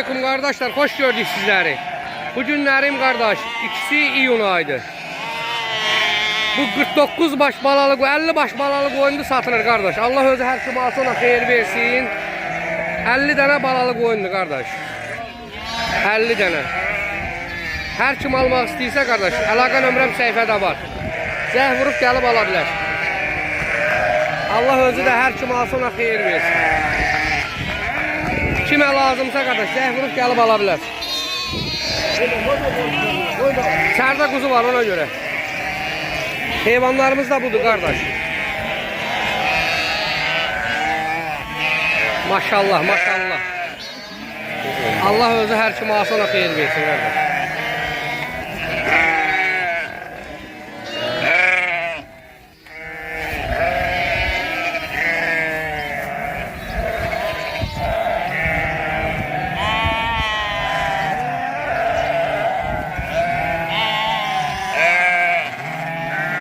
aleyküm kardeşler, hoş gördük sizleri. Bugünlerim kardeş, 2 iyun aydı. Bu 49 baş balalık, 50 baş balalık oyunda satılır kardeş. Allah özü her kim alsa ona xeyir versin. 50 tane balalık oyundu kardeş. 50 tane. Her kim almak istəyirsə kardeş, əlaqə nömrəm səhifədə var. Zəh vurup gəlib ala bilər. Allah özü də hər kim alsa ona xeyir versin. Kimə lazımsa kardeş, zəh vurup gəlib ala bilər. İçeride kuzu var ona göre. Heyvanlarımız da budur kardeş. Maşallah maşallah. Allah özü her kim alsana xeyir versin kardeş.